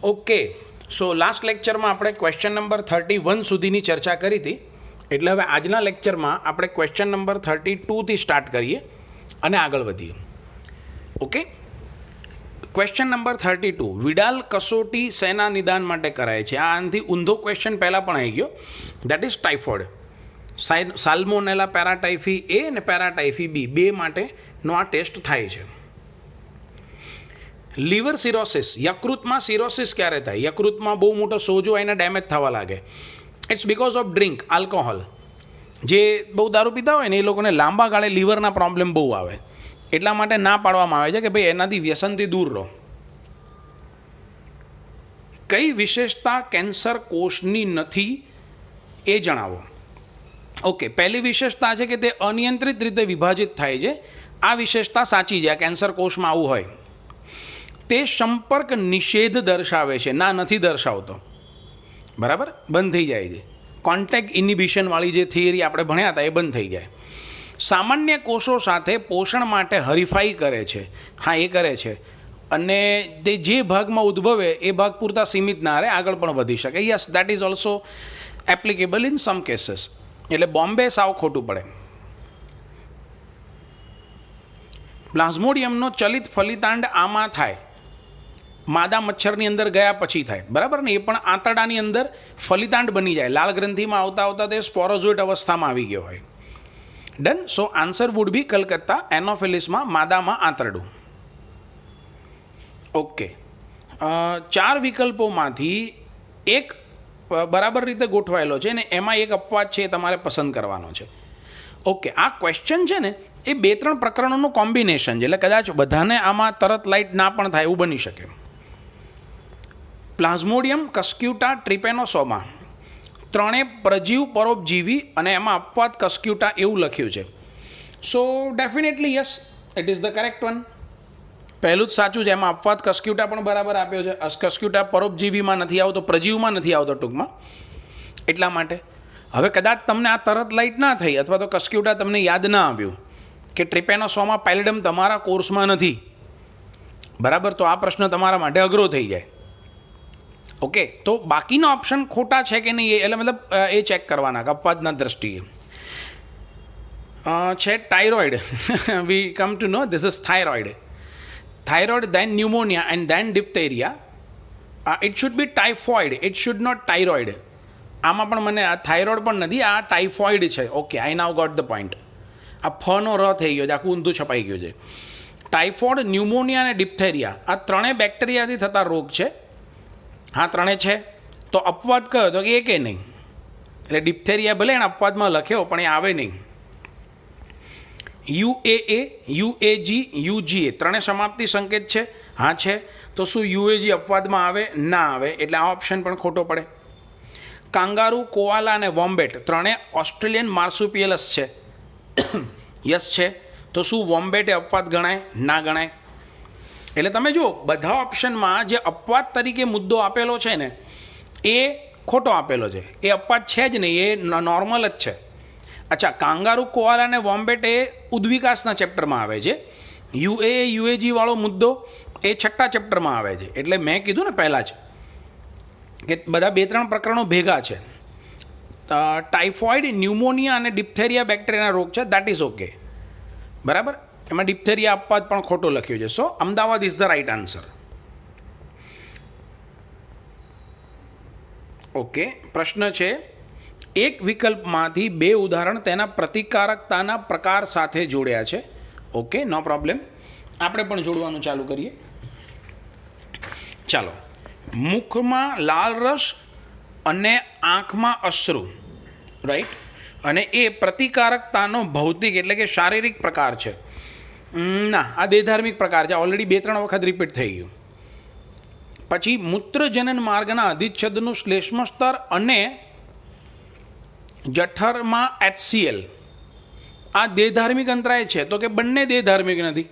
Okay, સો last લેક્ચરમાં આપણે question number 31 સુધીની ચર્ચા કરી હતી. એટલે હવે આજના લેક્ચરમાં આપણે ક્વેશ્ચન નંબર 32થી સ્ટાર્ટ કરીએ અને આગળ વધીએ. ઓકે, ક્વેશ્ચન નંબર 32, વિડાલ કસોટી સેના નિદાન માટે કરાય છે. આનાથી ઊંધો ક્વેશ્ચન પહેલાં પણ આવી ગયો, દેટ ઇઝ ટાઇફોઇડ. સાલ્મોનેલા પેરાટાઇફી એ અને પેરાટાઇફી બી બે માટેનો આ ટેસ્ટ થાય છે. લીવર સિરોસિસ, યકૃતમાં સિરોસિસ ક્યારે થાય? યકૃતમાં બહુ મોટો સોજો એને ડેમેજ થવા લાગે. It's because of drink alcohol. જે બહુ દારૂ પીતા હોય ને એ લોકોને લાંબા ગાળે લીવરના પ્રોબ્લેમ બહુ આવે, એટલા માટે ના પાડવામાં આવે છે કે ભાઈ એનાથી વ્યસનથી દૂર રહો. કઈ વિશેષતા કેન્સર કોષની નથી એ જણાવો. ઓકે, પહેલી વિશેષતા છે કે તે અનિયંત્રિત રીતે વિભાજિત થાય છે. આ વિશેષતા સાચી છે. આ કેન્સર કોષમાં આવું હોય. તે સંપર્ક નિષેધ દર્શાવે છે. ના, નથી દર્શાવતો. બરાબર, બંધ થઈ જાય છે. કોન્ટેક્ટ ઇનિબિશનવાળી જે થિયરી આપણે ભણ્યા હતા એ બંધ થઈ જાય. સામાન્ય કોષો સાથે પોષણ માટે હરીફાઈ કરે છે. હા, એ કરે છે. અને તે જે ભાગમાં ઉદ્ભવે એ ભાગ પૂરતા સીમિત ના રહે, આગળ પણ વધી શકે. Yes, that is also applicable in sum cases. એટલે બોમ્બે સાવ ખોટું પડે. પ્લાઝ્મોડિયમનો ચલિત ફલિતાંડ આમાં થાય, માદા મચ્છરની અંદર ગયા પછી થાય. બરાબર ને? એ પણ આંતરડાની અંદર ફલિતાંડ બની જાય. લાળ ગ્રંથિમાં આવતા આવતા તે સ્પોરોઝોઇટ અવસ્થામાં આવી ગયો હોય. Done. So answer would be Calcutta. એનોફિલિસમાં માદામાં આંતરડું. ઓકે, 4 વિકલ્પોમાંથી એક બરાબર રીતે ગોઠવાયેલો છે ને એમાં એક અપવાદ છે, એ તમારે પસંદ કરવાનો છે. ઓકે, આ ક્વેશ્ચન છે ને એ 2-3 પ્રકરણોનું કોમ્બિનેશન છે. એટલે કદાચ બધાને આમાં તરત લાઇટ ના પણ થાય એવું બની શકે. પ્લાઝ્મોડિયમ, કસ્ક્યુટા, ટ્રિપેનોસોમા ત્રણે પ્રજીવ પરોપજીવી અને એમાં અપવાદ કસ્ક્યુટા એવું લખ્યું છે. સો definitely yes, it is the correct one. પહેલું જ સાચું છે. એમાં અપવાદ કસ્ક્યુટા પણ બરાબર આપ્યો છે. કસ્ક્યુટા પરોપજીવીમાં નથી આવતો, પ્રજીવમાં નથી આવતો ટૂંકમાં. એટલા માટે હવે કદાચ તમને આ તરત લાઇટ ના થઈ અથવા તો કસ્ક્યુટા તમને યાદ ના આવ્યું કે ટ્રિપેનોસોમા પેલિડમ તમારા કોર્સમાં નથી, બરાબર, તો આ પ્રશ્ન તમારા માટે અઘરો થઈ જાય. ઓકે, તો બાકીના ઓપ્શન ખોટા છે કે નહીં એટલે મતલબ એ ચેક કરવાના અપવાદના દ્રષ્ટિએ. છે thyroid. We come to know this is thyroid. Thyroid, then pneumonia and then diphtheria. It should be typhoid, it should not thyroid. આમાં પણ મને આ થાઇરોઇડ પણ નથી, આ ટાઇફોઇડ છે. Okay, I now got the point. આ ફનો ર થઈ ગયો છે, આખું ઊંધું છપાઈ ગયું છે. ટાઇફોઇડ, ન્યુમોનિયા અને ડિપ્થેરિયા આ ત્રણેય બેક્ટેરિયાથી થતા રોગ છે. હા, ત્રણે છે. તો અપવાદ કયો તો કે એકે નહીં. એટલે ડિપ્થેરિયા ભલે એને અપવાદમાં લખ્યો પણ એ આવે નહીં. UAA, UAG, UGA ત્રણે સમાપ્તિ સંકેત છે. હા છે. તો શું UAG અપવાદમાં આવે? ના આવે. એટલે આ ઓપ્શન પણ ખોટો પડે. કાંગારૂ, કોઆલા અને વોમ્બેટ ત્રણે ઓસ્ટ્રેલિયન માર્સુપિયલસ છે. યસ છે. તો શું વોમ્બેટ એ અપવાદ ગણાય? ના ગણાય. એટલે તમે જુઓ, બધા ઓપ્શનમાં જે અપવાદ તરીકે મુદ્દો આપેલો છે ને એ ખોટો આપેલો છે. એ અપવાદ છે જ નહીં, એ નોર્મલ જ છે. અચ્છા, કાંગારૂ, કોઆલા અને વોમ્બેટ એ ઉદ્વિકાસના ચેપ્ટરમાં આવે છે. UAA, UAG વાળો મુદ્દો એ 6થા ચેપ્ટરમાં આવે છે. એટલે મેં કીધું ને પહેલાં જ કે બધા 2-3 પ્રકરણો ભેગા છે. ટાઇફોઇડ, ન્યુમોનિયા અને ડિપ્થેરિયા બેક્ટેરિયાના રોગ છે. That is okay. બરાબર. એમાં ડિપ્થેરિયા અપવાદ પણ ખોટો લખ્યો છે. So Ahmedabad is the right answer. Okay, પ્રશ્ન છે, એક વિકલ્પમાંથી 2 ઉદાહરણ તેના પ્રતિકારકતાના પ્રકાર સાથે જોડ્યા છે. ઓકે, નો પ્રોબ્લેમ. આપણે પણ જોડવાનું ચાલુ કરીએ. ચાલો. મુખમાં લાલ રસ અને આંખમાં અશ્રુ, રાઈટ, અને એ પ્રતિકારકતાનો ભૌતિક એટલે કે શારીરિક પ્રકાર છે. ના, આ દેહધાર્મિક પ્રકાર છે. ઓલરેડી 2-3 વખત રિપીટ થઈ ગયું. પછી મૂત્રજનન માર્ગના અધિચ્છદનું શ્લેષ્મ સ્તર અને જઠરમાં HCl આ દેહધાર્મિક અંતરાય છે. તો કે બંને દેહધાર્મિક નથી.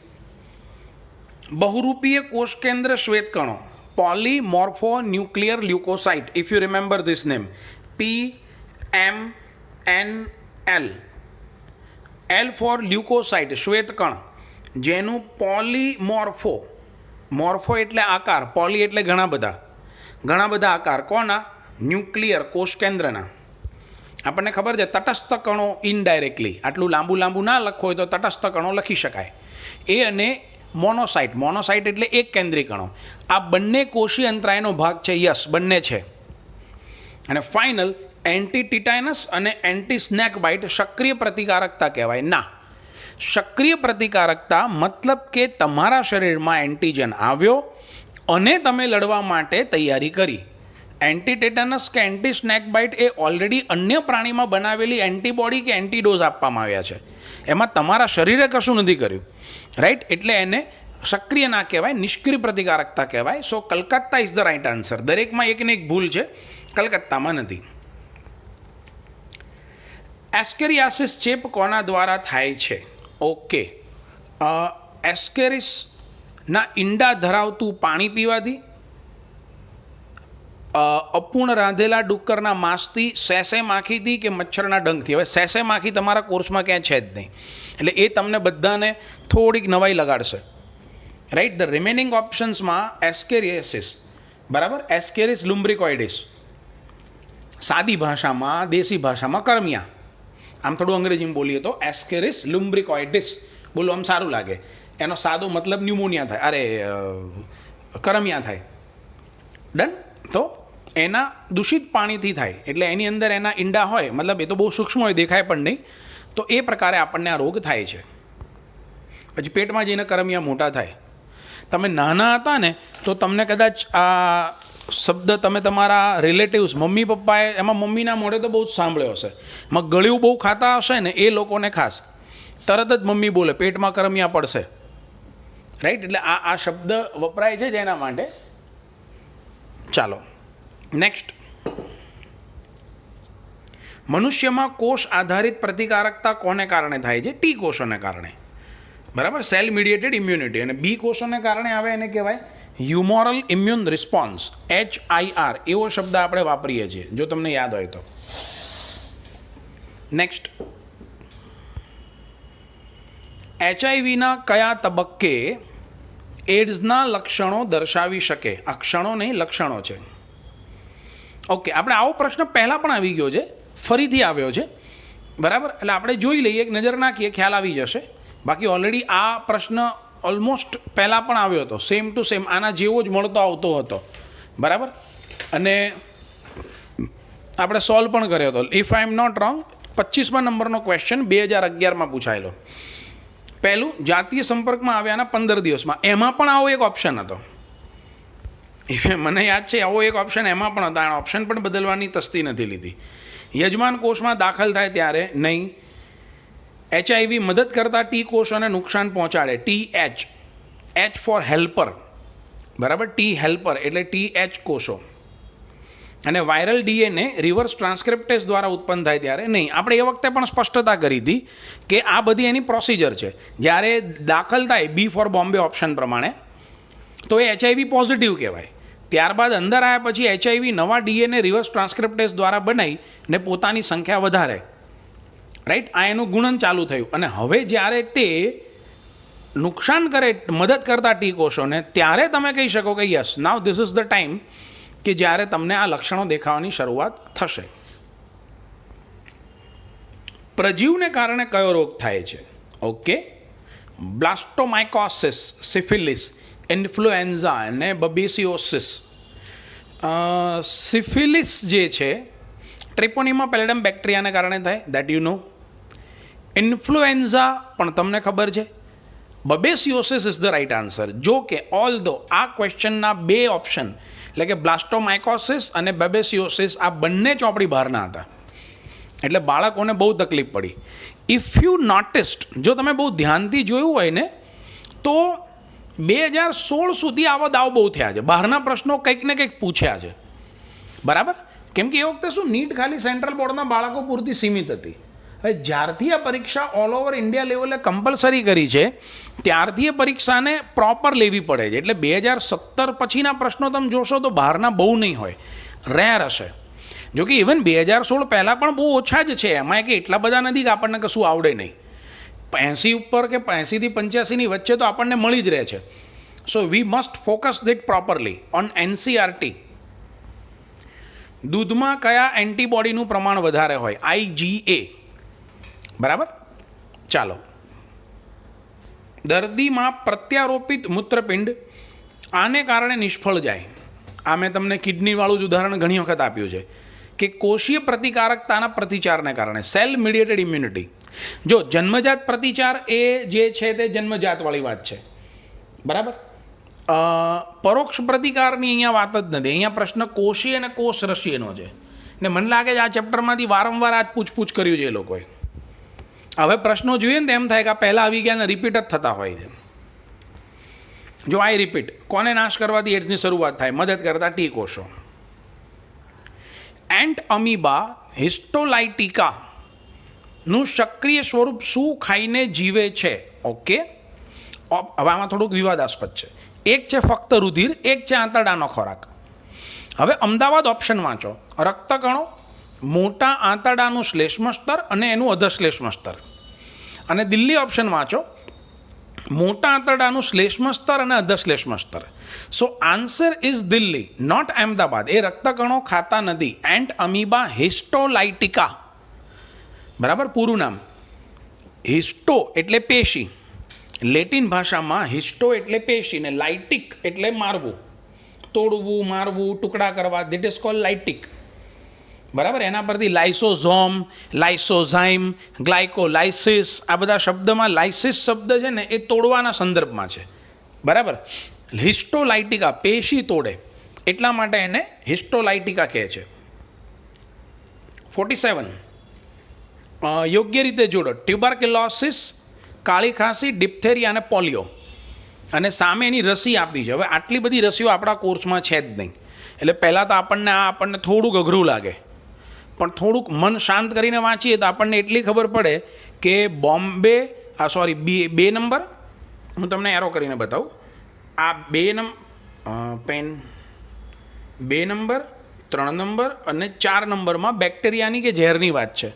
બહુરૂપીય કોષ કેન્દ્ર શ્વેતકણો, polymorphonuclear leucocyte. If you remember this name, PMNL. L for leucocyte, શ્વેતકણ, જેનું પોલીમોર્ફો, મોર્ફો એટલે આકાર, પોલી એટલે ઘણા બધા, ઘણા બધા આકાર કોના? ન્યુક્લિયર કોષ કેન્દ્રના. આપણને ખબર છે તટસ્થ કણો ઇનડાયરેક્ટલી, આટલું લાંબુ ના લખવું હોય તો તટસ્થ કણો લખી શકાય. એ અને મોનોસાઇટ એટલે એક કેન્દ્રી કણો. આ બંને કોષીય અંતરાયનો ભાગ છે. યસ, બંને છે. અને ફાઇનલ એન્ટી ટીટાઇનસ અને એન્ટી સ્નેક બાઇટ સક્રિય પ્રતિકારકતા કહેવાય. ના, સક્રિય પ્રતિકારકતા મતલબ કે તમારા શરીરમાં એન્ટીજન આવ્યો અને તમે લડવા માટે તૈયારી કરી. એન્ટી ટેટનસ કે એન્ટી સ્નેક બાઇટ એ ઓલરેડી અન્ય પ્રાણીમાં બનાવેલી એન્ટીબોડી કે એન્ટીડોઝ આપવામાં આવ્યા છે. એમાં તમારા શરીરે કશું નથી કર્યું, રાઈટ? એટલે એને સક્રિય ના કહેવાય, નિષ્ક્રિય પ્રતિકારકતા કહેવાય. So Calcutta is the right answer. દરેકમાં એકને એક ભૂલ છે, કલકત્તામાં નથી. એસ્કેરિયાસિસ ચેપ કોના દ્વારા થાય છે? ઓકે, એસ્કેરિસના ઈંડા ધરાવતું પાણી પીવાથી, અપૂર્ણ રાંધેલા ડુક્કરના માંસથી, સેસે માખીથી કે મચ્છરના ડંખથી. હવે સેસે માખી તમારા કોર્સમાં ક્યાંય છે જ નહીં, એટલે એ તમને બધાને થોડીક નવાઈ લગાડશે, રાઈટ? ધ રિમેનિંગ ઓપ્શન્સમાં એસ્કેરિયાસિસ, બરાબર, એસ્કેરિસ લુમ્બ્રિકોઇડિસ, સાદી ભાષામાં, દેશી ભાષામાં કરમિયા. આમ થોડું અંગ્રેજીમાં બોલીએ તો એસ્કેરિસ લુમ્બ્રિકોઇડિસ બોલો, આમ સારું લાગે. એનો સાદો મતલબ ન્યુમોનિયા થાય, અરે કરમિયા થાય. ડન? તો એના દૂષિત પાણીથી થાય, એટલે એની અંદર એના ઈંડા હોય, મતલબ એ તો બહુ સૂક્ષ્મ હોય, દેખાય પણ નહીં. તો એ પ્રકારે આપણને આ રોગ થાય છે. પછી પેટમાં જઈને કરમિયા મોટા થાય. તમે નાના હતા ને તો તમને કદાચ આ શબ્દ તમે તમારા રિલેટિવ્સ, મમ્મી પપ્પાએ, એમાં મમ્મીના મોઢે તો બહુ જ સાંભળ્યો હશે. ગળ્યું બહુ ખાતા હશે ને એ લોકોને ખાસ તરત જ મમ્મી બોલે પેટમાં કરમિયા પડશે, રાઈટ? એટલે આ શબ્દ વપરાય છે જેના માટે. ચાલો નેક્સ્ટ. મનુષ્યમાં કોષ આધારિત પ્રતિકારકતા કોને કારણે થાય છે? ટી કોષોને કારણે, બરાબર, સેલ મીડિયેટેડ ઇમ્યુનિટી. અને બી કોષોને કારણે આવે એને કહેવાય હ્યુમોરલ ઇમ્યુન રિસ્પોન્સ, HIR. એવો શબ્દ આપણે વાપરીએ છીએ, જો તમને યાદ હોય તો. નેક્સ્ટ, HIV કયા તબક્કે એડ્સના લક્ષણો દર્શાવી શકે? આ ક્ષણો નહીં, લક્ષણો છે. ઓકે, આપણે આવો પ્રશ્ન પહેલાં પણ આવી ગયો છે, ફરીથી આવ્યો છે, બરાબર? એટલે આપણે જોઈ લઈએ, એક નજર નાખીએ, ખ્યાલ આવી જશે. બાકી ઓલરેડી આ પ્રશ્ન ઓલમોસ્ટ પહેલાં પણ આવ્યો હતો, સેમ ટુ સેમ આના જેવો જ મળતો આવતો હતો, બરાબર? અને આપણે સોલ્વ પણ કર્યો હતો. If I am not wrong, 25મા નંબરનો ક્વેશ્ચન 2011માં પૂછાયેલો. પહેલું, જાતીય સંપર્કમાં આવ્યાના 15 દિવસમાં, એમાં પણ આવો એક ઓપ્શન હતો. મને યાદ છે આવો એક ઓપ્શન એમાં પણ હતો. આ ઓપ્શન પણ બદલવાની તસ્તી નથી લીધી. યજમાન કોષમાં દાખલ થાય ત્યારે નહીં. HIV મદદ કરતા ટી કોષોને નુકસાન પહોંચાડે, TH, H ફોર હેલ્પર, બરાબર, ટી હેલ્પર એટલે TH કોષો. અને વાયરલ DNA રિવર્સ ટ્રાન્સક્રિપ્ટેઝ દ્વારા ઉત્પન્ન થાય ત્યારે નહીં. આપણે એ વખતે પણ સ્પષ્ટતા કરી હતી કે આ બધી એની પ્રોસિજર છે. જ્યારે દાખલ થાય બી ફોર બોમ્બે ઓપ્શન પ્રમાણે તો એ HIV પોઝિટિવ કહેવાય. ત્યારબાદ અંદર આવ્યા પછી HIV નવા DNA રિવર્સ ટ્રાન્સક્રિપ્ટેઝ દ્વારા બનાવીને પોતાની સંખ્યા વધારે, રાઈટ? આ એનું ગુણન ચાલુ થયું. અને હવે જ્યારે તે નુકસાન કરે મદદ કરતા ટી કોષોને, ત્યારે તમે કહી શકો કે yes, now this is the time કે જ્યારે તમને આ લક્ષણો દેખાવાની શરૂઆત થશે. પ્રજીવને કારણે કયો રોગ થાય છે? ઓકે, બ્લાસ્ટોમાઇકોસિસ, સિફિલિસ, ઇન્ફ્લુએન્ઝા અને બબેસિયોસિસ. સિફિલિસ જે છે ટ્રિપોનીમા પેલેડમ બેક્ટેરિયાને કારણે થાય, દેટ યુ નો. ઇન્ફ્લુએન્ઝા પણ તમને ખબર છે. બબેસિયોસિસ ઇઝ ધ રાઇટ આન્સર. જો કે ઓલ ધો આ ક્વેશ્ચનના બે ઓપ્શન એટલે કે બ્લાસ્ટોમાઇકોસિસ અને બેબેસિયોસિસ આ બંને ચોપડી બહારના હતા, એટલે બાળકોને બહુ તકલીફ પડી. ઇફ યુ નોટિસ્ડ, જો તમે બહુ ધ્યાનથી જોયું હોય ને તો 2016 સુધી આવા દાવ બહુ થયા છે. બહારના પ્રશ્નો કંઈક ને કંઈક પૂછ્યા છે, બરાબર? કેમ કે એ વખતે શું, નીટ ખાલી સેન્ટ્રલ બોર્ડના બાળકો પૂરતી સીમિત હતી. હવે જ્યારથી આ પરીક્ષા ઓલ ઓવર ઇન્ડિયા લેવલે કમ્પલસરી કરી છે ત્યારથી એ પરીક્ષાને પ્રોપર લેવી પડે છે. એટલે 2017 પછીના પ્રશ્નો તમે જોશો તો બહારના બહુ નહીં હોય, રેર હશે. જો કે ઇવન 2016 પહેલાં પણ બહુ ઓછા જ છે. એમાં કે એટલા બધા નથી કે આપણને કશું આવડે નહીં. 80 ઉપર કે 80 થી 85ની વચ્ચે તો આપણને મળી જ રહે છે. So we must focus this properly on NCERT, દૂધમાં કયા એન્ટીબોડીનું પ્રમાણ વધારે હોય? IgA. બરાબર. ચાલો, દર્દીમાં પ્રત્યારોપિત મૂત્રપિંડ આને કારણે નિષ્ફળ જાય. આ મેં તમને કિડનીવાળું જ ઉદાહરણ ઘણી વખત આપ્યું છે કે કોષીય પ્રતિકારકતાના પ્રતિચારને કારણે, સેલ મીડિયેટેડ ઇમ્યુનિટી. જો જન્મજાત પ્રતિચાર એ જે છે તે જન્મજાતવાળી વાત છે, બરાબર. પરોક્ષ પ્રતિકારની અહીંયા વાત જ નથી. અહીંયા પ્રશ્ન કોષીય અને કોષરસીયનો છે ને મને લાગે છે આ ચેપ્ટરમાંથી વારંવાર આ જ પૂછપૂછ કર્યું છે એ લોકોએ. હવે પ્રશ્નો જોઈએ ને તો એમ થાય કે આ પહેલાં આવી ગયા અને રિપીટ જ થતા હોય છે. જો આઈ રિપીટ, કોને નાશ કરવાથી એડ્સની શરૂઆત થાય? મદદ કરતા ટી કોષો. એન્ટ અમીબા હિસ્ટોલાઇટિકાનું સક્રિય સ્વરૂપ શું ખાઈને જીવે છે? ઓકે, હવે આમાં થોડુંક વિવાદાસ્પદ છે. એક છે ફક્ત રુધિર, એક છે આંતરડાનો ખોરાક. હવે અમદાવાદ ઓપ્શન વાંચો: રક્તકણો, મોટા આંતરડાનું શ્લેષ્મ સ્તર અને એનું અધશ્લેષ્મ સ્તર. અને દિલ્હી ઓપ્શન વાંચો: મોટા આંતરડાનું શ્લેષ્મ સ્તર અને અધશ્લેષ્મ સ્તર. So answer is Delhi, not Ahmedabad. એ રક્તકણો ખાતા નથી. Entamoeba histolytica. બરાબર, પૂરું નામ. હિસ્ટો એટલે પેશી, લેટિન ભાષામાં હિસ્ટો એટલે પેશી ને લાઇટિક એટલે મારવું, તોડવું, મારવું, ટુકડા કરવા. That is called lytic. બરાબર. એના પરથી લાઇસોઝોમ, લાઇસોઝાઇમ, ગ્લાયકોલાઇસિસ, આ બધા શબ્દમાં લાઇસિસ શબ્દ છે ને એ તોડવાના સંદર્ભમાં છે. બરાબર. હિસ્ટોલાઇટિકા પેશી તોડે એટલા માટે એને હિસ્ટોલાઇટિકા કહે છે. 47 યોગ્ય રીતે જોડો: ટ્યુબરક્યુલોસિસ, કાળી ખાંસી, ડિપ્થેરિયા અને પોલિયો. અને સામે એની રસી આપી છે. હવે આટલી બધી રસીઓ આપણા કોર્સમાં છે જ નહીં, એટલે પહેલાં તો આપણને થોડુંક અઘરું લાગે, પણ થોડુંક મન શાંત કરીને વાંચીએ તો આપણને એટલી ખબર પડે કે બોમ્બે બે નંબર, હું તમને એરો કરીને બતાવું. આ પેન 2 નંબર, 3 નંબર અને 4 નંબરમાં બેક્ટેરિયાની કે ઝેરની વાત છે.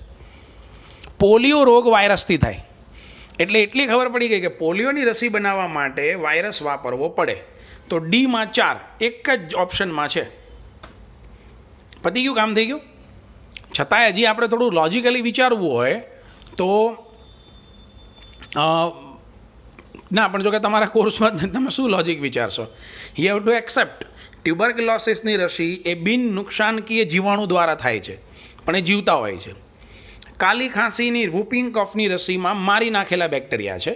પોલિયો રોગ વાયરસથી થાય એટલે એટલી ખબર પડી ગઈ કે પોલિયોની રસી બનાવવા માટે વાયરસ વાપરવો પડે. તો ડીમાં 4 એક જ ઓપ્શનમાં છે. પતી ગયું, કામ થઈ ગયું. છતાંય હજી આપણે થોડું લોજિકલી વિચારવું હોય તો ના, પણ જો કે તમારા કોર્સમાં તમે શું લોજિક વિચારશો? યુ હેવ ટુ એક્સેપ્ટ ટ્યુબરક્યુલોસિસની રસી એ બિન નુકસાનકીય જીવાણુ દ્વારા થાય છે, પણ એ જીવતા હોય છે. કાલી ખાંસીની વૂપિંગ કફની રસીમાં મારી નાખેલા બેક્ટેરિયા છે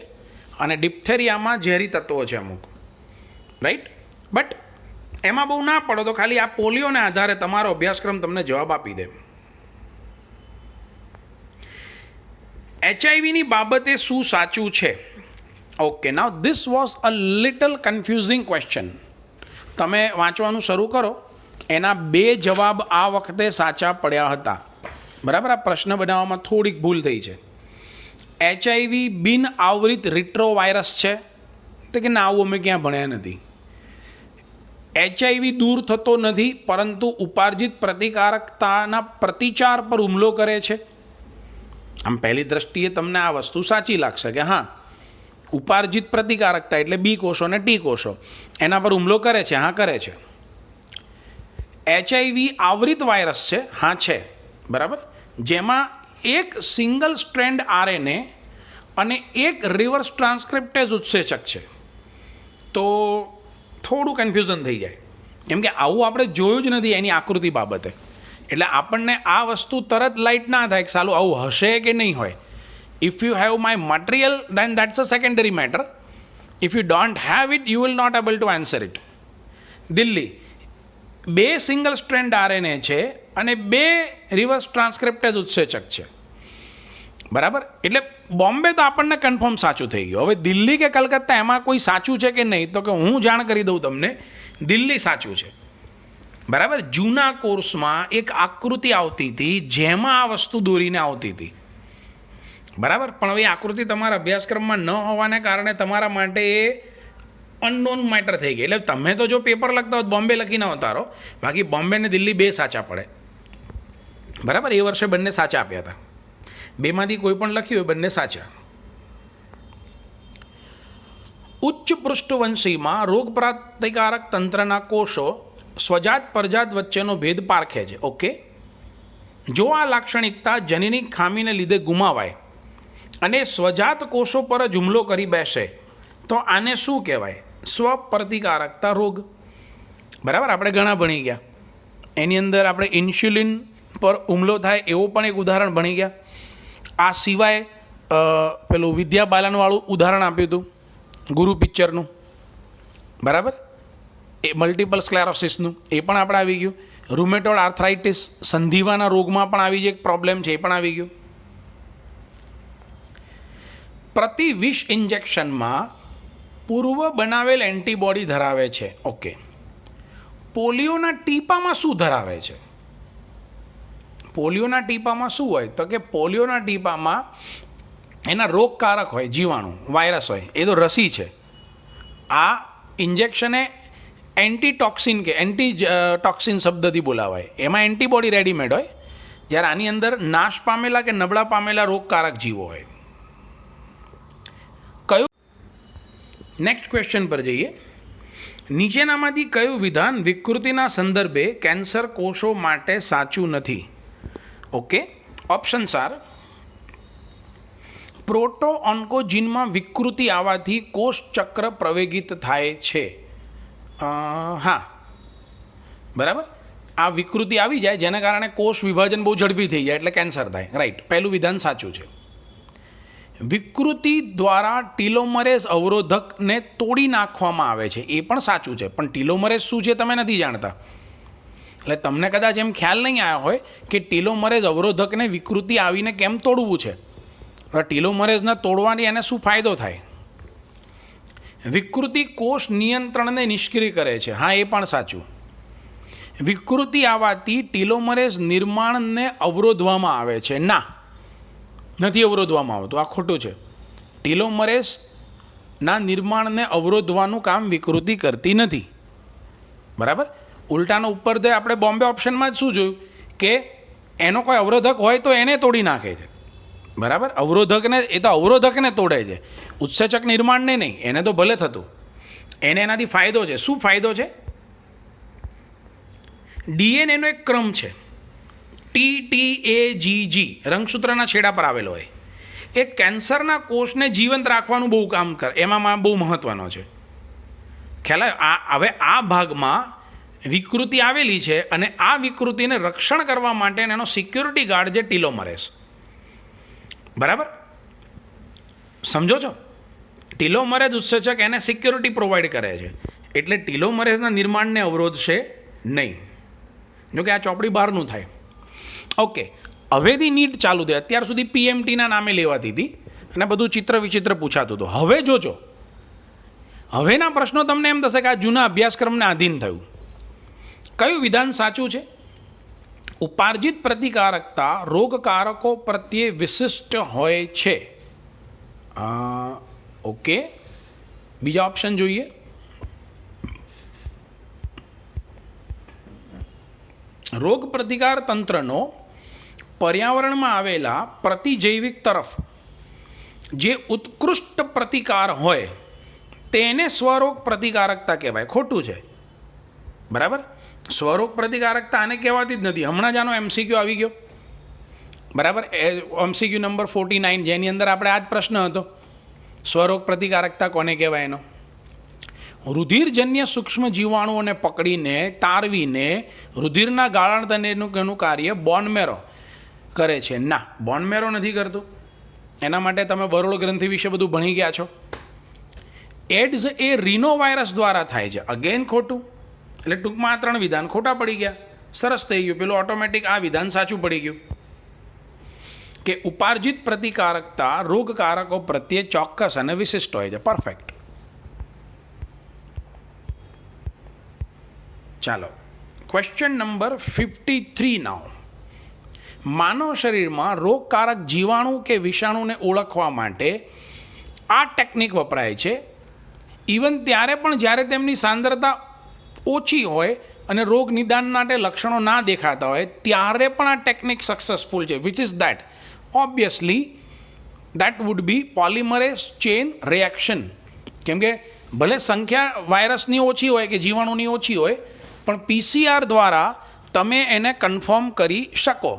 અને ડિપ્થેરિયામાં ઝેરી તત્વો છે અમુક, રાઈટ. બટ એમાં બહુ ના પડો તો ખાલી આ પોલિયોના આધારે તમારો અભ્યાસક્રમ તમને જવાબ આપી દે. HIV બાબતે શું સાચું છે? Okay, now this was a little confusing question. તમે વાંચવાનું શરૂ કરો, એના 2 જવાબ આ વખતે સાચા પડ્યા હતા. બરાબર. આ પ્રશ્ન બનાવવામાં થોડીક ભૂલ થઈ છે. HIV બિન આવરિત રિટ્રોવાયરસ છે તો કે ના, આવું અમે ક્યાં ભણ્યા નથી. HIV દૂર થતો નથી, પરંતુ ઉપાર્જિત પ્રતિકારકતાના પ્રતિચાર પર હુમલો કરે છે. આમ પહેલી દ્રષ્ટિએ તમને આ વસ્તુ સાચી લાગશે કે હા, ઉપાર્જિત પ્રતિકારકતા એટલે બી કોષો અને ટી કોષો એના પર હુમલો કરે છે. હા, કરે છે. HIV આવરિત વાયરસ છે. હા, છે. બરાબર. જેમાં એક સિંગલ સ્ટ્રેન્ડ RNA અને એક રિવર્સ ટ્રાન્સક્રિપ્ટેઝ ઉત્સેચક છે. તો થોડું કન્ફ્યુઝન થઈ જાય, કેમ કે આવું આપણે જોયું જ નથી એની આકૃતિ બાબતે. એટલે આપણને આ વસ્તુ તરત લાઇટ ના થાય કે સાલું આવું હશે કે નહીં હોય. If you have my material then that's a secondary matter. If you don't have it you will not able to answer it. Delhi 2 single strand RNA છે અને 2 રિવર્સ ટ્રાન્સક્રિપ્ટેઝ ઉત્સેચક છે. બરાબર. એટલે બોમ્બે તો આપણને કન્ફર્મ સાચું થઈ ગયું. હવે દિલ્હી કે કલકત્તા એમાં કોઈ સાચું છે કે નહીં, તો કે હું જાણ કરી દઉં તમને, દિલ્હી સાચું છે. બરાબર. જૂના કોર્સમાં એક આકૃતિ આવતી હતી જેમાં આ વસ્તુ દોરીને આવતી હતી. બરાબર. પણ હવે આકૃતિ તમારા અભ્યાસક્રમમાં ન હોવાને કારણે તમારા માટે એ અનનોન મેટર થઈ ગઈ. એટલે તમે તો જો પેપર લખતા હોત બોમ્બે લખીને ઉતારો, બાકી બોમ્બે ને દિલ્હી 2 સાચા પડે. બરાબર. એ વર્ષે બંને સાચા આપ્યા હતા. 2માંથી કોઈ પણ લખ્યું હોય બંને સાચા. ઉચ્ચ પૃષ્ઠવંશીમાં રોગ પ્રતિકારક તંત્રના કોષો સ્વજાત પરજાત વચ્ચેનો ભેદ પારખે છે. ઓકે, જો આ લાક્ષણિકતા જનીનિક ખામીને લીધે ગુમાવાય અને સ્વજાત કોષો પર જ હુમલો કરી બેસે તો આને શું કહેવાય? સ્વપ્રતિકારકતા રોગ. બરાબર, આપણે ઘણા ભણી ગયા. એની અંદર આપણે ઇન્સ્યુલિન પર હુમલો થાય એવો પણ એક ઉદાહરણ ભણી ગયા. આ સિવાય પેલું વિદ્યા બાલનવાળું ઉદાહરણ આપ્યું હતું ગુરુ પિક્ચરનું. બરાબર, એ મલ્ટિપલ સ્ક્લેરોસિસનું એ પણ આપણે આવી ગયું. રૂમેટોઇડ આર્થરાઇટિસ સંધિવાના રોગમાં પણ આવી જે એક પ્રોબ્લેમ છે એ પણ આવી ગયું. પ્રતિ 20 ઇન્જેક્શનમાં પૂર્વ બનાવેલ એન્ટીબોડી ધરાવે છે. ઓકે, પોલિયોના ટીપામાં શું ધરાવે છે? પોલિયોના ટીપામાં શું હોય? તો કે પોલિયોના ટીપામાં એના રોગકારક હોય, જીવાણુ, વાયરસ હોય. એ તો રસી છે. આ ઇન્જેક્શને એન્ટીટોક્સિન કે એન્ટીટોક્સિન શબ્દથી બોલાવાય. એમાં એન્ટીબોડી રેડીમેડ હોય, જ્યારે આની અંદર નાશ પામેલા કે નબળા પામેલા રોગકારક જીવો હોય. કયું? નેક્સ્ટ ક્વેશ્ચન પર જઈએ. નીચેનામાંથી કયું વિધાન વિકૃતિના સંદર્ભે કેન્સર કોષો માટે સાચું નથી? ઓકે, ઓપ્શન્સ આર: પ્રોટો ઓન્કોજીનમાં વિકૃતિ આવવાથી કોષ ચક્ર પ્રવેગિત થાય છે. હા, બરાબર, આ વિકૃતિ આવી જાય જેના કારણે કોષ વિભાજન બહુ ઝડપી થઈ જાય એટલે કેન્સર થાય. રાઈટ, પહેલું વિધાન સાચું છે. વિકૃતિ દ્વારા ટીલોમરેઝ અવરોધકને તોડી નાખવામાં આવે છે, એ પણ સાચું છે. પણ ટીલોમરેઝ શું છે તમે નથી જાણતા, એટલે તમને કદાચ એમ ખ્યાલ નહીં આવ્યો હોય કે ટીલોમરેઝ અવરોધકને વિકૃતિ આવીને કેમ તોડવું છે. ટીલોમરેઝને તોડવાની એને શું ફાયદો થાય? વિકૃતિ કોષ નિયંત્રણને નિષ્ક્રિય કરે છે. હા, એ પણ સાચું. વિકૃતિ આવવાથી ટીલોમરેઝ નિર્માણને અવરોધવામાં આવે છે. ના, નથી અવરોધવામાં આવતું, આ ખોટું છે. ટીલોમરેઝના નિર્માણને અવરોધવાનું કામ વિકૃતિ કરતી નથી. બરાબર, ઉલટાનો ઉપર તો આપણે બોમ્બે ઓપ્શનમાં જ શું જોયું કે એનો કોઈ અવરોધક હોય તો એને તોડી નાખે છે. બરાબર, અવરોધકને, એ તો અવરોધકને તોડે છે, ઉત્સેચક નિર્માણને નહીં. એને તો ભલે થતું, એને એનાથી ફાયદો છે. શું ફાયદો છે? ડીએનએનો એક ક્રમ છે, TTAGG, રંગસૂત્રના છેડા પર આવેલો હોય. એ કેન્સરના કોષને જીવંત રાખવાનું બહુ કામ કરે, એમાં બહુ મહત્ત્વનો છે. ખ્યાલ આવ્યો? હવે આ ભાગમાં વિકૃતિ આવેલી છે અને આ વિકૃતિને રક્ષણ કરવા માટે એનો સિક્યોરિટી ગાર્ડ છે ટીલોમરેઝ. બરાબર, સમજો છો? ટીલોમરેઝ ઉત્સેચક એને સિક્યોરિટી પ્રોવાઈડ કરે છે, એટલે ટીલોમરેઝના નિર્માણને અવરોધશે નહીં. જોકે આ ચોપડી બહારનું થાય. ઓકે, હવેથી નીટ ચાલુ થઈ. અત્યાર સુધી PMTના નામે લેવાતી હતી અને બધું ચિત્ર વિચિત્ર પૂછાતું હતું. હવે જોજો, હવેના પ્રશ્નો તમને એમ થશે કે આ જૂના અભ્યાસક્રમને આધીન થયું. કયું વિધાન સાચું છે? ઉપાર્જિત પ્રતિકારકતા રોગકારકો પ્રત્યે વિશિષ્ટ હોય છે. ઓકે, બીજા ઓપ્શન જોઈએ. રોગ પ્રતિકાર તંત્રનો પર્યાવરણમાં આવેલા પ્રતિજૈવિક તરફ જે ઉત્કૃષ્ટ પ્રતિકાર હોય તેને સ્વરોગ પ્રતિકારકતા કહેવાય. ખોટું છે. બરાબર, સ્વરોગ પ્રતિકારકતા આને કહેવાતી જ નથી. હમણાં જ આનો MCQ આવી ગયો. બરાબર, MCQ નંબર 49, જેની અંદર આપણે આ જ પ્રશ્ન હતો, સ્વરોગ પ્રતિકારકતા કોને કહેવાય એનો. રુધિરજન્ય સૂક્ષ્મ જીવાણુઓને પકડીને તારવીને રુધિરના ગાળણતંત્રનું કાર્ય બોનમેરો કરે છે. ના, બોનમેરો નથી કરતું. એના માટે તમે બરોળ ગ્રંથિ વિશે બધું ભણી ગયા છો. એડ્સ એ રીનો વાયરસ દ્વારા થાય છે. અગેન ખોટું. એટલે ટૂંકમાં આ 3 વિધાન ખોટા પડી ગયા. સરસ થઈ ગયું, પેલું ઓટોમેટિક આ વિધાન સાચું પડી ગયું કે ઉપાર્જિત પ્રતિકારકતા રોગકારકો પ્રત્યે ચોક્કસ અને વિશિષ્ટ હોય છે. પરફેક્ટ. ચાલો, ક્વેશ્ચન નંબર 53 નાઉ. માનવ શરીરમાં રોગકારક જીવાણુ કે વિષાણુને ઓળખવા માટે આ ટેકનિક વપરાય છે. ઇવન ત્યારે પણ જ્યારે તેમની સાંદ્રતા ઓછી હોય અને રોગ નિદાન માટે લક્ષણો ના દેખાતા હોય ત્યારે પણ આ ટેકનિક સક્સેસફુલ છે. Which is that? Obviously that would be polymerase chain reaction. કેમ કે ભલે સંખ્યા વાયરસની ઓછી હોય કે જીવાણુની ઓછી હોય, પણ પીસીઆર દ્વારા તમે એને કન્ફર્મ કરી શકો.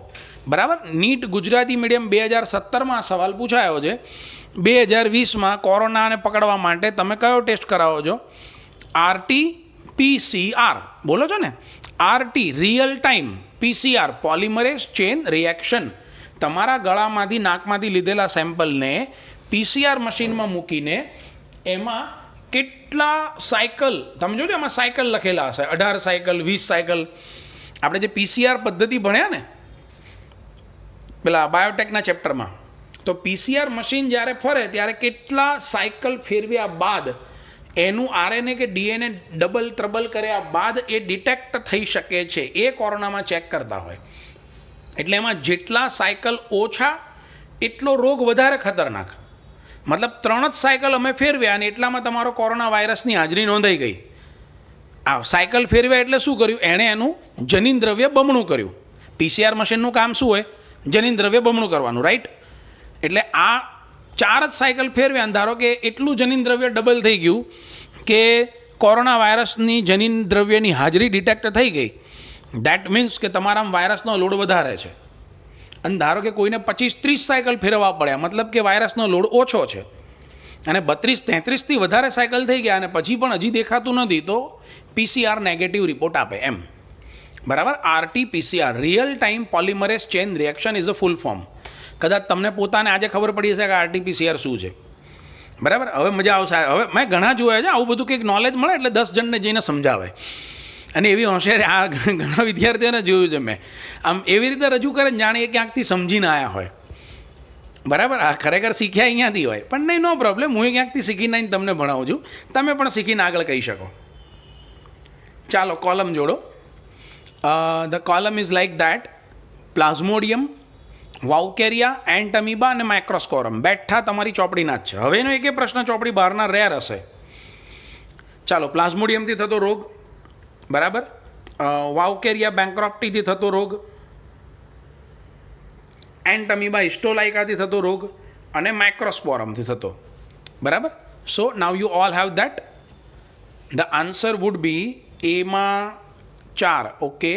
બરાબર. નીટ ગુજરાતી મીડિયમ 2017માં સવાલ પૂછાયો છે. 2020માં કોરોનાને પકડવા માટે તમે કયો ટેસ્ટ કરાવો છો? આરટી પીસીઆર બોલો છો ને? RT real time, PCR polymerase chain reaction. તમારા ગળામાંથી નાકમાંથી લીધેલા સેમ્પલને પીસીઆર મશીનમાં મૂકીને એમાં કેટલા સાયકલ, તમે જોજો એમાં સાયકલ લખેલા હશે, 18 સાયકલ, 20 સાયકલ. આપણે જે પીસીઆર પદ્ધતિ ભણ્યા ને પેલા બાયોટેકના ચેપ્ટરમાં, તો પીસીઆર મશીન જ્યારે ફરે ત્યારે કેટલા સાયકલ ફેરવ્યા બાદ એનું આરએનએ કે ડીએનએ ડબલ ત્રબલ કર્યા બાદ એ ડિટેક્ટ થઈ શકે છે, એ કોરોનામાં ચેક કરતા હોય. એટલે એમાં જેટલા સાયકલ ઓછા એટલો રોગ વધારે ખતરનાક. મતલબ 3 જ સાયકલ અમે ફેરવ્યા અને એટલામાં તમારો કોરોના વાયરસની હાજરી નોંધાઈ ગઈ. આ સાયકલ ફેરવ્યા એટલે શું કર્યું? એણે એનું જનીન દ્રવ્ય બમણું કર્યું. પીસીઆર મશીનનું કામ શું હોય? જનીન દ્રવ્ય બમણું કરવાનું, રાઈટ? એટલે આ 4 જ સાયકલ ફેરવ્યા, ધારો કે એટલું જનીન દ્રવ્ય ડબલ થઈ ગયું કે કોરોના વાયરસની જનીન દ્રવ્યની હાજરી ડિટેક્ટ થઈ ગઈ. દેટ મીન્સ કે તમારામાં વાયરસનો લોડ વધારે છે. અને ધારો કે કોઈને 25-30 સાયકલ ફેરવવા પડ્યા, મતલબ કે વાયરસનો લોડ ઓછો છે, અને 32-33થી વધારે સાયકલ થઈ ગયા અને પછી પણ હજી દેખાતું નથી, તો પીસીઆર નેગેટિવ રિપોર્ટ આપે એમ. બરાબર. RT PCR real time polymerase chain reaction is a full form. કદાચ તમને પોતાને આજે ખબર પડી હશે કે આરટી પીસીઆર શું છે. બરાબર. હવે મજા આવશે. હવે મેં ઘણા જોયા છે આવું બધું કંઈક નોલેજ મળે એટલે 10 જણને જઈને સમજાવે. અને એવી હોશિયાર આ ઘણા વિદ્યાર્થીઓને જોયું છે મેં. આમ એવી રીતે રજૂ કરે ને જાણે એ ક્યાંકથી સમજીને આવ્યા હોય. બરાબર. આ ખરેખર શીખ્યા અહીંયાથી હોય, પણ નહીં, નો પ્રોબ્લેમ. હું ક્યાંકથી શીખીને આવીને તમને ભણાવું છું, તમે પણ શીખીને આગળ કહી શકો. ચાલો કોલમ જોડો. The column is like that: Plasmodium, Wuchereria, Entamoeba અને માઇક્રોસ્કોરમ. બેઠા તમારી ચોપડીના જ છે. હવે એનો એક પ્રશ્ન ચોપડી બહારના રેર હશે. ચાલો, પ્લાઝ્મોડિયમથી થતો રોગ, બરાબર. વાઉકેરિયા બેન્ક્રોપ્ટીથી થતો રોગ, એન્ટમીબા હિસ્ટોલાઇકાથી થતો રોગ અને માઇક્રોસ્પોરમથી થતો. બરાબર. So now you all have that. The answer would be એમાં 4, ઓકે,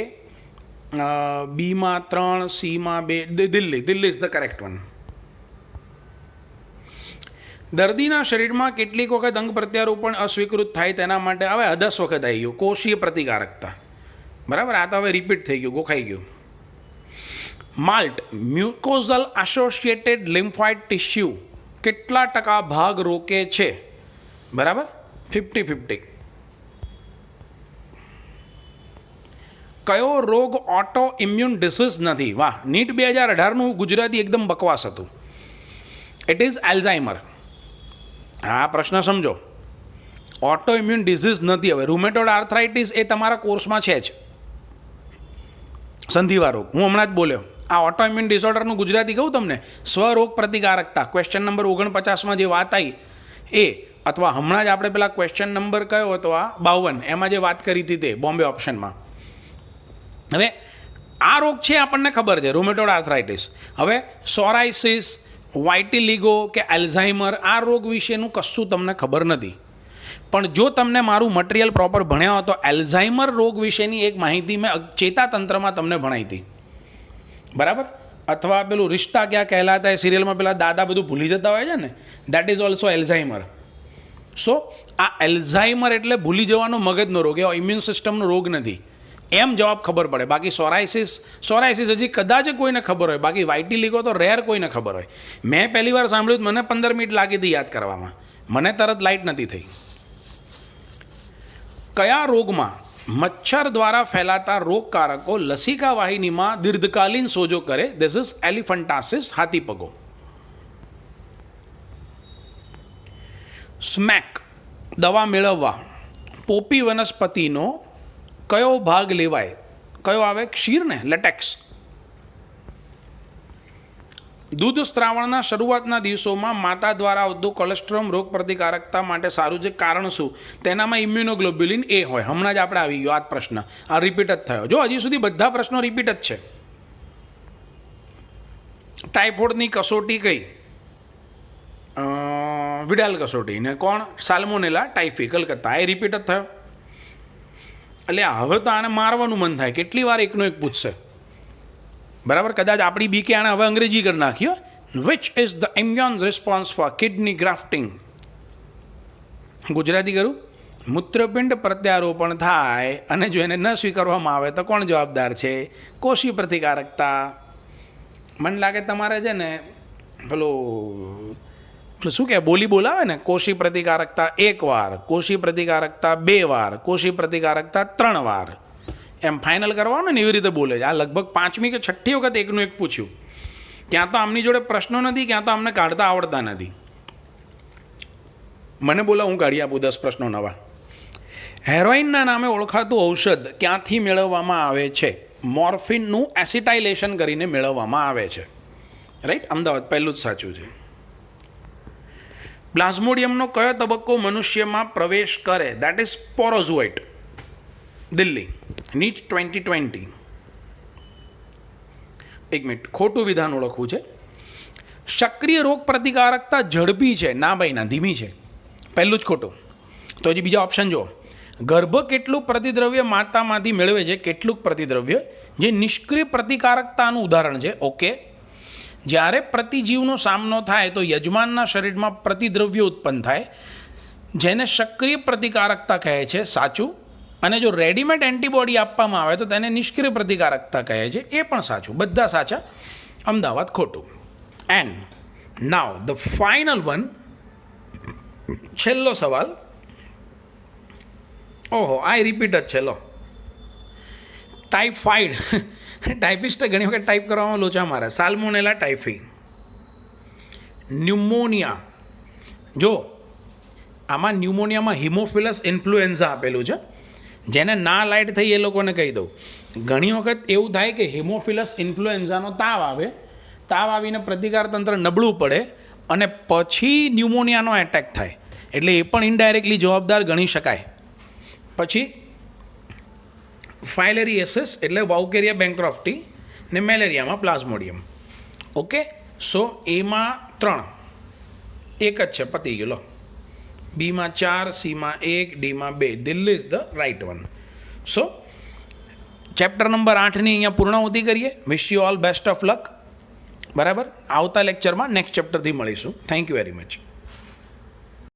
બીમાં 3, સીમાં 2. Delhi is the correct one. દર્દીના શરીરમાં કેટલીક વખત અંગ પ્રત્યારોપણ અસ્વીકૃત થાય તેના માટે હવે 10 વખત આવી ગયું કોષીય પ્રતિકારકતા. બરાબર. આ તો હવે રિપીટ થઈ ગયું, ગોખાઈ ગયું. માલ્ટ મ્યુકોઝલ એસોસિએટેડ લિમ્ફોઇડ ટિશ્યુ કેટલા ટકા ભાગ રોકે છે? બરાબર. 50-50. કયો રોગ ઓટો ઇમ્યુન ડિસીઝ નથી? વાહ, નીટ 2018નું ગુજરાતી એકદમ બકવાસ હતું. It is Alzheimer. હા, પ્રશ્ન સમજો. ઓટો ઇમ્યુન ડિઝીઝ નથી. હવે રૂમેટોઇડ આર્થરાઇટિસ એ તમારા કોર્સમાં છે જ, સંધિવા રોગ. હું હમણાં જ બોલ્યો. આ ઓટો ઇમ્યુન ડિસઓર્ડરનું ગુજરાતી કહું તમને, સ્વરોગ પ્રતિકારકતા. ક્વેશ્ચન નંબર 49માં જે વાત આવી એ, અથવા હમણાં જ આપણે પેલા ક્વેશ્ચન નંબર કયો હતો આ 52, એમાં જે વાત કરી હતી તે બોમ્બે ઓપ્શનમાં. હવે આ રોગ છે આપણને ખબર છે, રૂમેટોઇડ આર્થરાઇટિસ. હવે સોરાઇસિસ, વાઇટિલિગો કે એલ્ઝાઇમર, આ રોગ વિશેનું કશું તમને ખબર નથી. પણ જો તમને મારું મટીરિયલ પ્રોપર ભણ્યા હોય તો એલ્ઝાઇમર રોગ વિશેની એક માહિતી મેં ચેતાતંત્રમાં તમને ભણાવી હતી. બરાબર. અથવા પેલું રિશ્તા ક્યાં કહેલાતા એ સિરિયલમાં પેલા દાદા બધું ભૂલી જતા હોય છે ને, દેટ ઇઝ ઓલ્સો એલ્ઝાઇમર. સો આ એલ્ઝાઇમર એટલે ભૂલી જવાનો મગજનો રોગ, એ ઇમ્યુન સિસ્ટમનો રોગ નથી. એમ જવાબ ખબર પડે. બાકી સોરાઇસિસ હજી કદાચ કોઈને ખબર હોય, બાકી વાઇટિલિગો તો રેર કોઈને ખબર હોય. મેં પહેલી વાર સાંભળ્યું, મને 15 મિનિટ લાગી હતી યાદ કરવામાં, મને તરત લાઇટ નથી થઈ. કયા રોગમાં મચ્છર દ્વારા ફેલાતા રોગકારકો લસિકા વાહિનીમાં દીર્ઘકાલીન સોજો કરે? This is એલિફન્ટાસિસ, હાથીપગો. સ્મેક દવા મેળવવા પોપી વનસ્પતિનો કયો ભાગ લેવાય? કયો આવે? ક્ષીર ને, લેટેક્સ. દૂધ સ્ત્રાવણના શરૂઆતના દિવસોમાં માતા દ્વારા આવતું કોલેસ્ટ્રોમ રોગ પ્રતિકારકતા માટે સારું છે. કારણ શું? તેનામાં ઇમ્યુનોગ્લોબ્યુલિન એ હોય. હમણાં જ આપણે આવી ગયો આ પ્રશ્ન, આ રિપીટ જ થયો. જો હજી સુધી બધા પ્રશ્નો રિપીટ જ છે. ટાઇફોઇડની કસોટી કઈ? વિડાલ કસોટી. ને કોણ? Salmonella typhi, Calcutta. એ રિપીટ જ થયો. એટલે હવે તો આને મારવાનું મન થાય, કેટલી વાર એકનો એક પૂછશે, બરાબર. કદાચ આપણી બીકે આને હવે અંગ્રેજી કરી નાખ્યો. Which is the immune response for kidney grafting. Gujarati કરું. મૂત્રપિંડ પ્રત્યારોપણ થાય અને જો એને ન સ્વીકારવામાં આવે તો કોણ જવાબદાર છે? કોષી પ્રતિકારકતા. મને લાગે તમારે છે ને પેલું શું કહે બોલી બોલાવે ને, કોષી પ્રતિકારકતા 1 વાર, કોષી પ્રતિકારકતા 2 વાર, કોષી પ્રતિકારકતા 3 વાર, એમ ફાઇનલ કરવાનું ને એવી રીતે બોલે છે. આ લગભગ 5મી કે 6ઠ્ઠી વખત એકનું એક પૂછ્યું. ક્યાં તો આમની જોડે પ્રશ્નો નથી, ક્યાં તો અમને કાઢતા આવડતા નથી. મને બોલા, હું કાઢી આપું 10 પ્રશ્નો નવા. હેરોઇનના નામે ઓળખાતું ઔષધ ક્યાંથી મેળવવામાં આવે છે? મોર્ફિનનું એસિટાઇલેશન કરીને મેળવવામાં આવે છે. રાઈટ, અમદાવાદ પહેલું જ સાચું છે. પ્લાઝ્મોડિયમનો કયો તબક્કો મનુષ્યમાં પ્રવેશ કરે? That is sporozoite. Delhi, NEET 2020. 1 minute, ખોટું વિધાન ઓળખવું છે. સક્રિય રોગ પ્રતિકારકતા ઝડપી છે. ના ભાઈ ના, ધીમી છે. પહેલું જ ખોટું. તો હજી બીજા ઓપ્શન જુઓ. ગર્ભ કેટલું પ્રતિદ્રવ્ય માતામાંથી મેળવે છે? કેટલુંક પ્રતિદ્રવ્ય, જે નિષ્ક્રિય પ્રતિકારકતાનું ઉદાહરણ છે. ઓકે. જ્યારે પ્રતિજીવનો સામનો થાય તો યજમાનના શરીરમાં પ્રતિદ્રવ્ય ઉત્પન્ન થાય, જેને સક્રિય પ્રતિકારકતા કહે છે. સાચું. અને જો રેડીમેડ એન્ટીબોડી આપવામાં આવે તો તેને નિષ્ક્રિય પ્રતિકારકતા કહે છે. એ પણ સાચું. બધા સાચા. અમદાવાદ ખોટું. And now the final one, છેલ્લો સવાલ. ઓહો, આ રિપીટ જ છે. લો, ટાઇફાઇડ. ટાઈપિસ્ટે ઘણી વખત ટાઈપ કરવામાં લોચા મારે. Salmonella typhi. ન્યુમોનિયા. જો આમાં ન્યુમોનિયામાં હિમોફિલસ ઇન્ફ્લુએન્ઝા આપેલું છે. જેને ના લાઇટ થઈ એ લોકોને કહી દઉં. ઘણી વખત એવું થાય કે હિમોફિલસ ઇન્ફ્લુએન્ઝાનો તાવ આવે, તાવ આવીને પ્રતિકાર તંત્ર નબળું પડે અને પછી ન્યુમોનિયાનો એટેક થાય. એટલે એ પણ ઇનડાયરેક્ટલી જવાબદાર ગણી શકાય. પછી ફાઇલેરિએસિસ એટલે વાઉકેરિયા બેન્ક્રોફ્ટી, ને મેલેરિયામાં પ્લાઝ્મોડિયમ. ઓકે. સો એમાં 3, એક જ છે, પતી ગયો. લો, બીમાં 4, સીમાં 1, ડીમાં 2. Delhi is the right one. So chapter number 8ની અહીંયા પૂર્ણાહુતિ કરીએ. Wish you all best of luck. બરાબર. આવતા લેક્ચરમાં નેક્સ્ટ ચેપ્ટરથી મળીશું. Thank you very much.